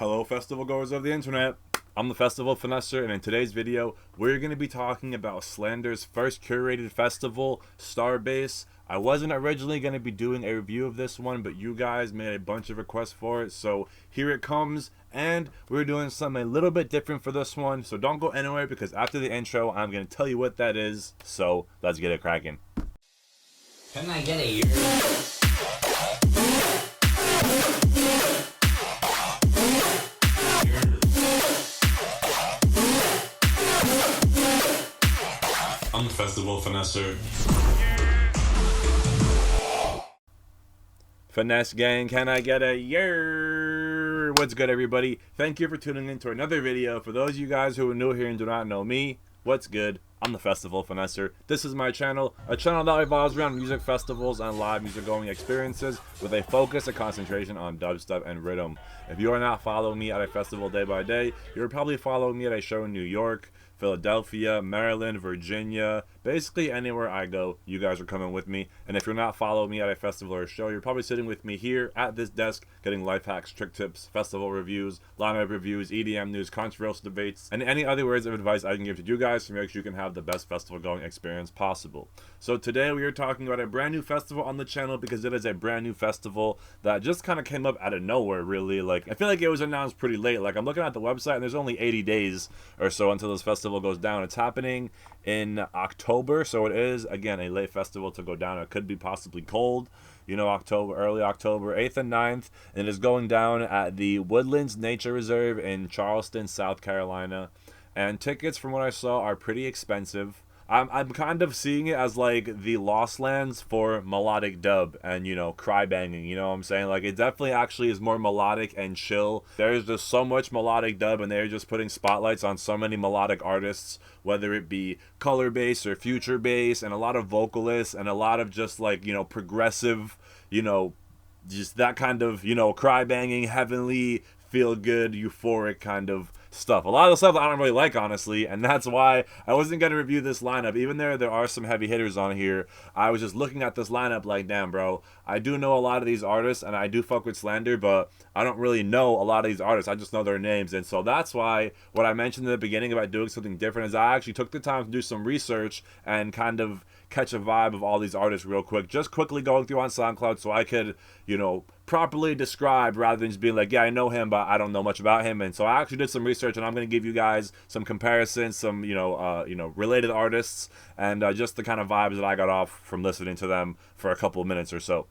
Hello festival goers of the internet, I'm the Festival Finesser, and in today's video we're going to be talking about Slander's first curated festival, Starbase. I wasn't originally going to be doing a review of this one, but you guys made a bunch of requests for it, so here it comes, and we're doing something a little bit different for this one, so don't go anywhere because after the intro I'm going to tell you what that is, so let's get it cracking. Can I get a year? I'm the Festival Finesser. Finesse gang, can I get a year? What's good, everybody? Thank you for tuning in to another video. For those of you guys who are new here and do not know me, what's good? I'm the Festival Finesser. This is my channel, a channel that revolves around music festivals and live music going experiences with a focus and concentration on dubstep and rhythm. If you are not following me at a festival day by day, you're probably following me at a show in New York, Philadelphia, Maryland, Virginia, basically anywhere I go, you guys are coming with me. And if you're not following me at a festival or a show, you're probably sitting with me here at this desk, getting life hacks, trick tips, festival reviews, lineup reviews, EDM news, controversial debates, and any other words of advice I can give to you guys to make sure you can have the best festival going experience possible. So today we are talking about a brand new festival on the channel because it is a brand new festival that just kind of came up out of nowhere, really. Like, I feel like it was announced pretty late. Like, I'm looking at the website and there's only 80 days or so until this festival goes down. It's happening in October, so it is again a late festival to go down. It could be possibly cold, you know, early October 8th and 9th, and it is going down at the Woodlands Nature Reserve in Charleston, South Carolina. And tickets, from what I saw, are pretty expensive. I'm kind of seeing it as like the Lost Lands for melodic dub and, you know, cry banging, you know what I'm saying? Like, it definitely actually is more melodic and chill. There's just so much melodic dub and they're just putting spotlights on so many melodic artists, whether it be color bass or future bass, and a lot of vocalists and a lot of just like, you know, progressive, you know, just that kind of, you know, cry banging, heavenly, feel good, euphoric kind of stuff. A lot of the stuff I don't really like, honestly, and that's why I wasn't going to review this lineup. Even there are some heavy hitters on here. I was just looking at this lineup like, damn, bro, I do know a lot of these artists, and I do fuck with Slander, but I don't really know a lot of these artists. I just know their names, and so that's why what I mentioned in the beginning about doing something different is I actually took the time to do some research and kind of catch a vibe of all these artists real quick, just quickly going through on SoundCloud so I could, you know, properly describe rather than just being like, yeah, I know him, but I don't know much about him. And so I actually did some research, and I'm going to give you guys some comparisons, some, you know, related artists, and just the kind of vibes that I got off from listening to them for a couple of minutes or so.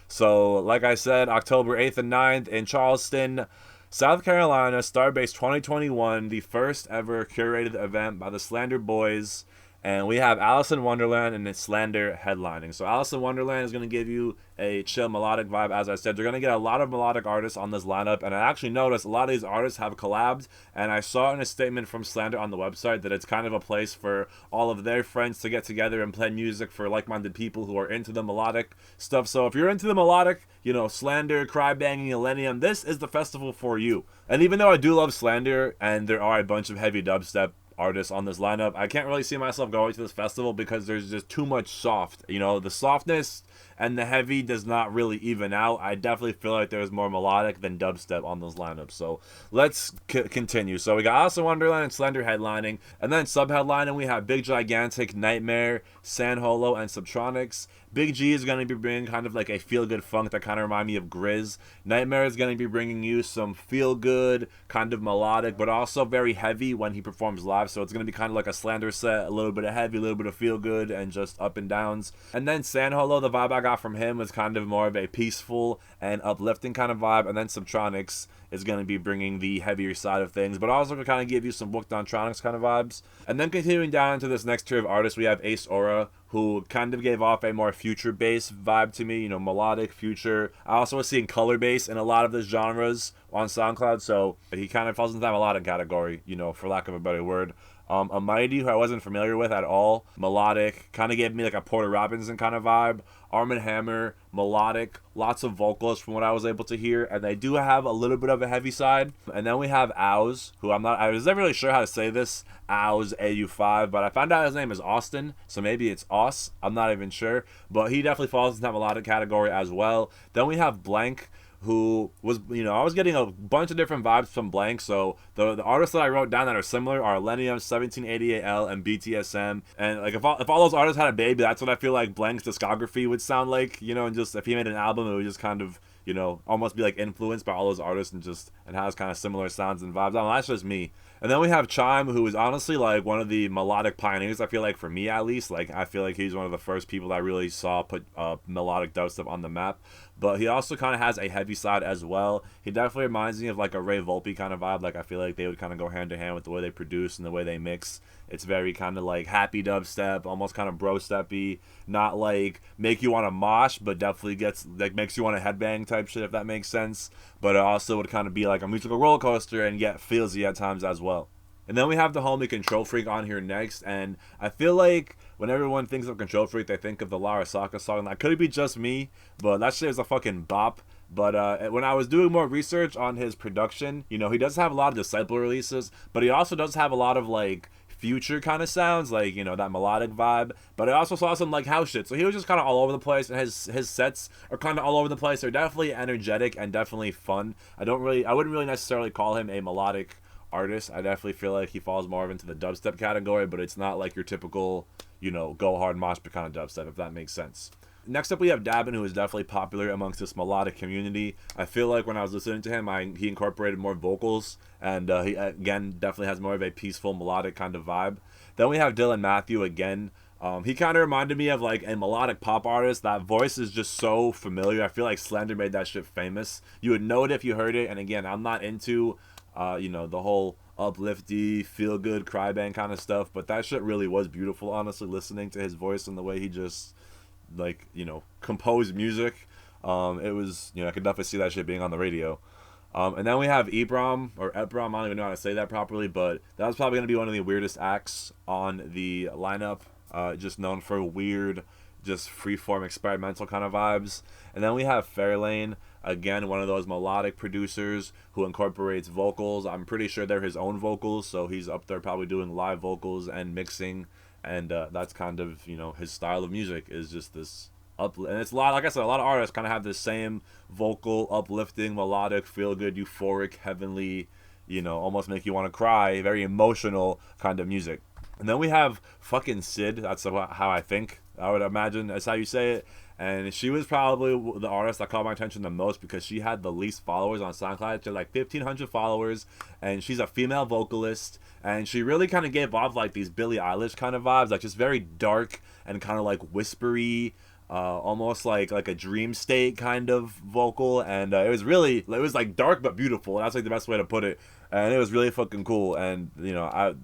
So, like I said, October 8th and 9th in Charleston, South Carolina, Starbase 2021, the first ever curated event by the Slander Boys. And we have Alice in Wonderland and Slander headlining. So Alice in Wonderland is going to give you a chill melodic vibe. As I said, you're going to get a lot of melodic artists on this lineup. And I actually noticed a lot of these artists have collabed. And I saw in a statement from Slander on the website that it's kind of a place for all of their friends to get together and play music for like-minded people who are into the melodic stuff. So if you're into the melodic, you know, Slander, Crybanging, Millennium, this is the festival for you. And even though I do love Slander and there are a bunch of heavy dubstep artists on this lineup, I can't really see myself going to this festival because there's just too much soft. You know, the softness and the heavy does not really even out. I definitely feel like there's more melodic than dubstep on those lineups. So let's continue. So we got Alice in Wonderland and Slender headlining, and then sub-headlining we have Big Gigantic, Nightmare, San Holo, and Subtronics. Big G is going to be bringing kind of like a feel-good funk that kind of remind me of Grizz. Nightmare is going to be bringing you some feel-good, kind of melodic, but also very heavy when he performs live. So it's going to be kind of like a Slander set, a little bit of heavy, a little bit of feel-good, and just up and downs. And then San Holo, the vibe I got from him was kind of more of a peaceful and uplifting kind of vibe. And then Subtronics is going to be bringing the heavier side of things, but also to kind of give you some Booked on Tronics kind of vibes. And then continuing down into this next tier of artists, we have Ace Aura, who kind of gave off a more future bass vibe to me, you know, melodic, future. I also was seeing color bass in a lot of the genres on SoundCloud, so he kind of falls into that melodic category, you know, for lack of a better word. A Mighty, who I wasn't familiar with at all, melodic, kind of gave me like a Porter Robinson kind of vibe. Arm & Hammer, melodic, lots of vocals from what I was able to hear, and they do have a little bit of a heavy side. And then we have Ows, who I was never really sure how to say this, Ows, AU5, but I found out his name is Austin, so maybe it's Aus, I'm not even sure, but he definitely falls into that melodic category as well. Then we have Blank, who was, I was getting a bunch of different vibes from Blank. So the artists that I wrote down that are similar are Lenium, 1788L, and BTSM. And like if all those artists had a baby, that's what I feel like Blank's discography would sound like. And just if he made an album, it would just kind of almost be like influenced by all those artists, and it has kind of similar sounds and vibes. I don't know, that's just me. And then we have Chime, who is honestly like one of the melodic pioneers, I feel like, for me at least. Like, I feel like he's one of the first people that I really saw put melodic dubstep on the map. But he also kind of has a heavy side as well. He definitely reminds me of like a Ray Volpe kind of vibe. Like, I feel like they would kind of go hand to hand with the way they produce and the way they mix. It's very kind of like happy dubstep, almost kind of bro steppy, not like make you want to mosh, but definitely makes you want to headbang type shit, if that makes sense. But it also would kind of be like a musical roller coaster and get feelsy at times as well. And then we have the homie Control Freak on here next, and I feel like when everyone thinks of Control Freak, they think of the Larasaka song. That could be just me, but that shit is a fucking bop. But when I was doing more research on his production, he does have a lot of Disciple releases, but he also does have a lot of like future kind of sounds, like that melodic vibe. But I also saw some like house shit, so he was just kind of all over the place, and his sets are kind of all over the place. They're definitely energetic and definitely fun. I wouldn't really necessarily call him a melodic artist. I definitely feel like he falls more into the dubstep category, but it's not like your typical go hard mosh pit kind of dubstep, if that makes sense. Next up, we have Dabin, who is definitely popular amongst this melodic community. I feel like when I was listening to him, he incorporated more vocals, and he, again, definitely has more of a peaceful, melodic kind of vibe. Then we have Dylan Matthew again. He kind of reminded me of like a melodic pop artist. That voice is just so familiar. I feel like Slender made that shit famous. You would know it if you heard it, and again, I'm not into, the whole uplifty, feel-good, cry band kind of stuff, but that shit really was beautiful, honestly, listening to his voice and the way he just compose music. It was, I could definitely see that shit being on the radio. And then we have Ebram, or Ebram, I don't even know how to say that properly, but that was probably going to be one of the weirdest acts on the lineup, just known for weird, just freeform experimental kind of vibes. And then we have Fairlane, again, one of those melodic producers who incorporates vocals. I'm pretty sure they're his own vocals, so he's up there probably doing live vocals and mixing. And that's kind of, his style of music is just this and it's a lot, like I said, a lot of artists kind of have this same vocal, uplifting, melodic, feel-good, euphoric, heavenly, almost make you want to cry, very emotional kind of music. And then we have fucking Sid. That's how I think, I would imagine that's how you say it. And she was probably the artist that caught my attention the most because she had the least followers on SoundCloud. She had like 1,500 followers, and she's a female vocalist. And she really kind of gave off like these Billie Eilish kind of vibes, like just very dark and kind of like whispery, almost like a dream state kind of vocal. And it was like dark but beautiful. That's like the best way to put it. And it was really fucking cool. And I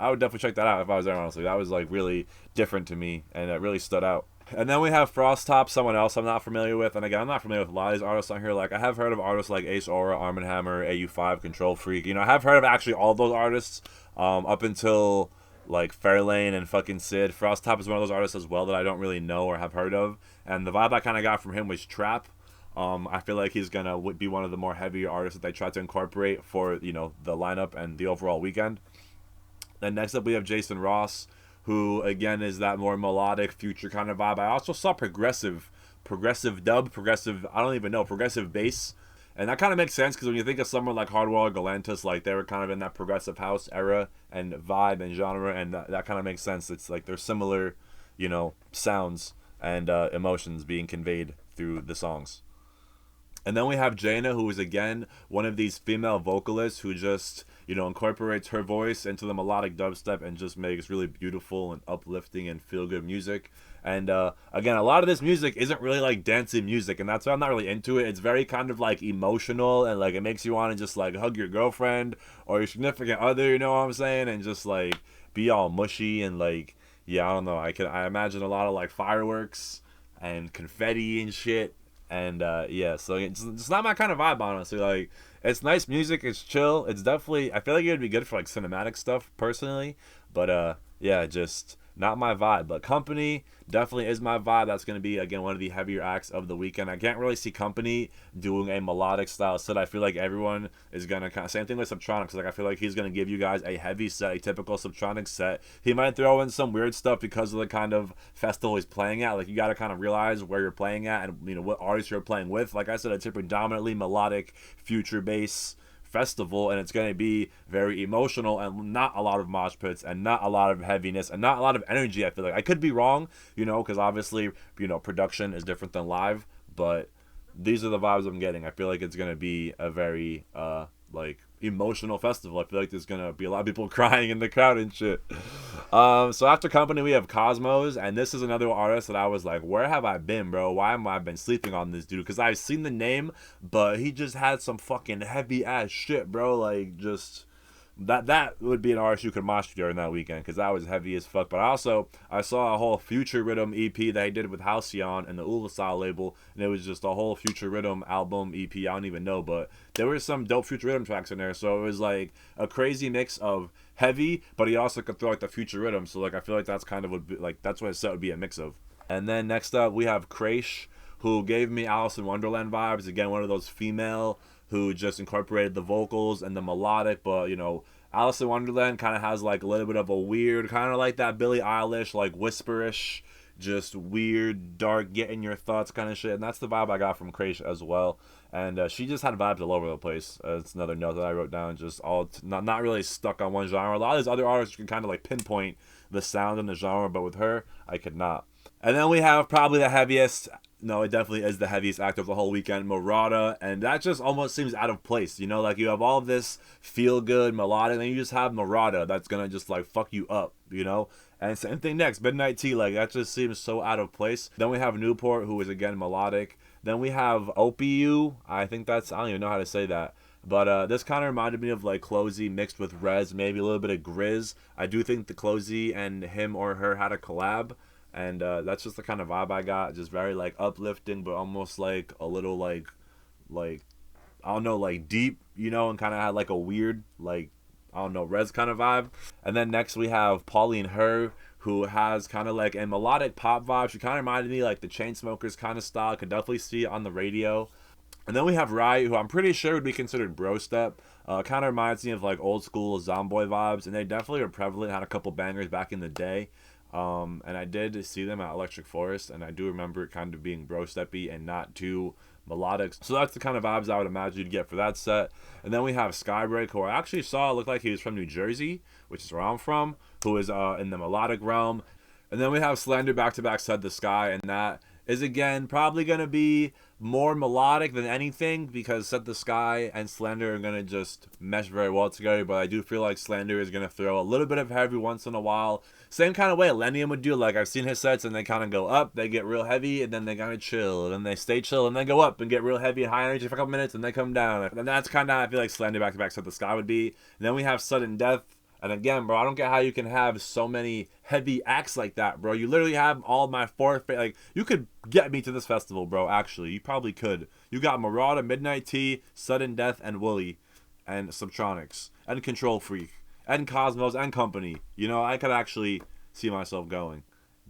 would definitely check that out if I was there, honestly. That was like really different to me, and it really stood out. And then we have Frost Top, someone else I'm not familiar with. And again, I'm not familiar with a lot of these artists on here. Like, I have heard of artists like Ace Aura, Arm & Hammer, AU5, Control Freak. I have heard of actually all those artists up until like Fairlane and fucking Sid. Frost Top is one of those artists as well that I don't really know or have heard of. And the vibe I kind of got from him was trap. I feel like he's going to be one of the more heavier artists that they try to incorporate for, the lineup and the overall weekend. Then next up we have Jason Ross, who again is that more melodic future kind of vibe. I also saw progressive dub, progressive bass, and that kind of makes sense because when you think of someone like Hardwell or Galantis, like they were kind of in that progressive house era and vibe and genre, and that kind of makes sense. It's like they're similar, sounds and emotions being conveyed through the songs. And then we have Jaina, who is again one of these female vocalists who just incorporates her voice into the melodic dubstep and just makes really beautiful and uplifting and feel-good music. And again, a lot of this music isn't really like dancing music, and that's why I'm not really into it. It's very kind of like emotional, and like it makes you want to just like hug your girlfriend or your significant other, you know what I'm saying, and just like be all mushy and like, yeah, I don't know. I imagine a lot of like fireworks and confetti and shit. And yeah, so it's not my kind of vibe, honestly. Like, it's nice music, it's chill, it's definitely, I feel like it would be good for like cinematic stuff personally, but yeah, just not my vibe. But Company definitely is my vibe. That's going to be, again, one of the heavier acts of the weekend. I can't really see Company doing a melodic style set. I feel like everyone is going to kind of, same thing with Subtronics. Like, I feel like he's going to give you guys a heavy set, a typical Subtronics set. He might throw in some weird stuff because of the kind of festival he's playing at. Like, you got to kind of realize where you're playing at and, you know, what artists you're playing with. Like I said, it's a predominantly melodic, future bass festival, and it's going to be very emotional and not a lot of mosh pits and not a lot of heaviness and not a lot of energy. I feel like I could be wrong, you know, because obviously, you know, production is different than live, but these are the vibes I'm getting. I feel like it's going to be a very like emotional festival. I feel like there's going to be a lot of people crying in the crowd and shit. So after Company, we have Cosmos, and this is another artist that I was like, where have I been, bro? Why have I been sleeping on this dude? Because I've seen the name, but he just had some fucking heavy ass shit, bro. Like, just that would be an artist you could mosh during that weekend, because that was heavy as fuck. But I saw a whole Future Rhythm EP that he did with Halcyon and the Ulasal label, and it was just a whole Future Rhythm album EP. I don't even know, but there were some dope Future Rhythm tracks in there, so it was like a crazy mix of heavy, but he also could throw like the Future Rhythm. So like I feel like that's kind of would be, like, that's what his set would be a mix of. And then next up we have Crash, who gave me Alice in Wonderland vibes. Again, one of those female who just incorporated the vocals and the melodic, but, you know, Alice in Wonderland kind of has like a little bit of a weird, kind of like that Billie Eilish, like whisperish, just weird, dark, get in your thoughts kind of shit. And that's the vibe I got from Crash as well. And she just had vibes all over the place. It's another note that I wrote down, just all not really stuck on one genre. A lot of these other artists can kind of like pinpoint the sound and the genre, but with her, I could not. And then we have probably the heaviest, no, it definitely is the heaviest act of the whole weekend, Murata, and that just almost seems out of place, you know, like you have all of this feel-good, melodic, and then you just have Murata that's gonna just like fuck you up, you know. And same thing next, Midnight Tea, like that just seems so out of place. Then we have Newport, who is again melodic. Then we have Opiu, I think that's, I don't even know how to say that. But this kind of reminded me of like Closey mixed with Rez, maybe a little bit of Grizz. I do think the Closey and him or her had a collab. And that's just the kind of vibe I got. Just very like uplifting, but almost like a little like I don't know, like deep, you know, and kind of had like a weird, like, I don't know, Rez kind of vibe. And then next we have Pauline Her, who has kind of like a melodic pop vibe. She kind of reminded me like the Chainsmokers kind of style. Could definitely see it on the radio. And then we have Riot, who I'm pretty sure would be considered bro step. Kind of reminds me of like old school Zomboy vibes, and they definitely are prevalent. Had a couple bangers back in the day. And I did see them at Electric Forest, and I do remember it kind of being bro steppy and not too melodic. So that's the kind of vibes I would imagine you'd get for that set. And then we have Skybreak, who I actually saw looked like he was from New Jersey, which is where I'm from, who is in the melodic realm. And then we have Slander back-to-back Said the Sky, and that is again probably going to be more melodic than anything, because Set the Sky and Slander are going to just mesh very well together. But I do feel like Slander is going to throw a little bit of heavy once in a while, same kind of way Lenium would do. Like, I've seen his sets and they kind of go up, they get real heavy, and then they kind of chill, and then they stay chill, and then go up and get real heavy and high energy for a couple minutes, and they come down. And that's kind of how I feel like Slander back-to-back Set the Sky would be. And then we have Sudden Death. And again, bro, I don't get how you can have so many heavy acts like that, bro. You literally have all my like, you could get me to this festival, bro, actually. You probably could. You got Murata, Midnight Tea, Sudden Death, and Wooly, and Subtronics, and Control Freak, and Cosmos, and Company. You know, I could actually see myself going,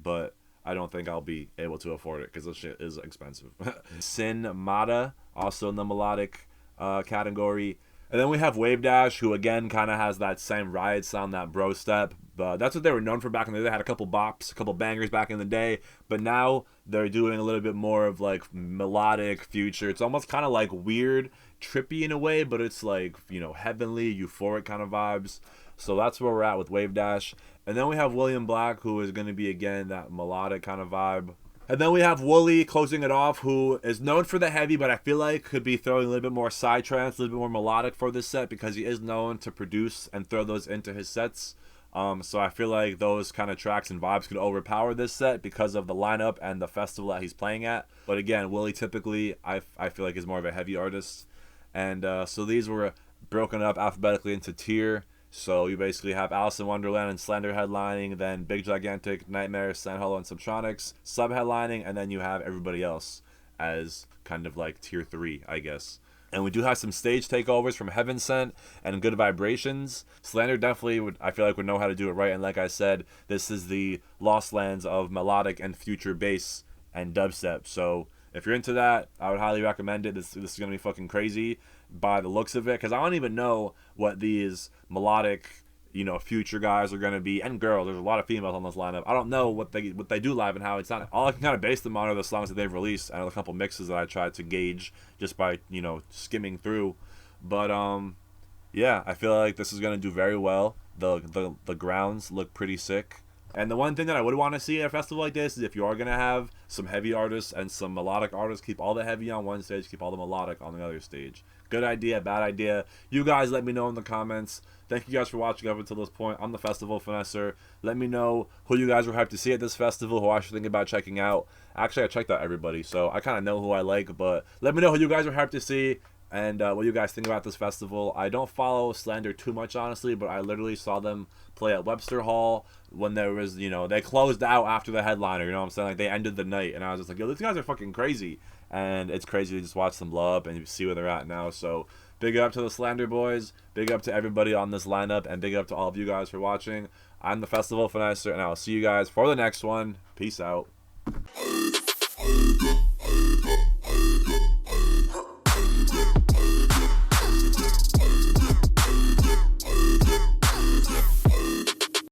but I don't think I'll be able to afford it, because this shit is expensive. Sin Mata, also in the melodic category. And then we have Wave Dash, who again kind of has that same Riot sound, that bro step. But that's what they were known for back in the day. They had a couple bops, a couple bangers back in the day. But now they're doing a little bit more of like melodic future. It's almost kind of like weird, trippy in a way, but it's like, you know, heavenly, euphoric kind of vibes. So that's where we're at with Wave Dash. And then we have William Black, who is going to be, again, that melodic kind of vibe. And then we have Wooly closing it off, who is known for the heavy, but I feel like could be throwing a little bit more psytrance, a little bit more melodic for this set, because he is known to produce and throw those into his sets. So I feel like those kind of tracks and vibes could overpower this set because of the lineup and the festival that he's playing at. But again, Wooly typically, I feel like is more of a heavy artist. And so these were broken up alphabetically into tier. So you basically have Alice in Wonderland and Slender headlining, then Big Gigantic, Nightmare, Sand Hollow, and Subtronics sub-headlining, and then you have everybody else as kind of like tier 3, I guess. And we do have some stage takeovers from Heaven Sent and Good Vibrations. Slander definitely would, I feel like, would know how to do it right. And like I said, this is the lost lands of melodic and future bass and dubstep. So if you're into that, I would highly recommend it. This is going to be fucking crazy by the looks of it. Because I don't even know what these melodic, you know, future guys are going to be. And girls, there's a lot of females on this lineup. I don't know what they do live and how it's not. All I can kind of base them on are the songs that they've released and a couple mixes that I tried to gauge just by, you know, skimming through. But yeah, I feel like this is going to do very well. The grounds look pretty sick. And the one thing that I would want to see at a festival like this is if you are going to have some heavy artists and some melodic artists, keep all the heavy on one stage, keep all the melodic on the other stage. Good idea, bad idea. You guys let me know in the comments. Thank you guys for watching up until this point. I'm the Festival Finesser. Let me know who you guys were hyped to see at this festival, who I should think about checking out. Actually, I checked out everybody, so I kind of know who I like, but let me know who you guys were hyped to see and what you guys think about this festival. I don't follow Slander too much, honestly, but I literally saw them play at Webster Hall when there was, you know, they closed out after the headliner, you know what I'm saying? Like, they ended the night, and I was just like, yo, these guys are fucking crazy. And it's crazy to just watch them blow up and see where they're at now. So big up to the Slander boys, big up to everybody on this lineup, and big up to all of you guys for watching. I'm the Festival Finesser, and I'll see you guys for the next one. Peace out.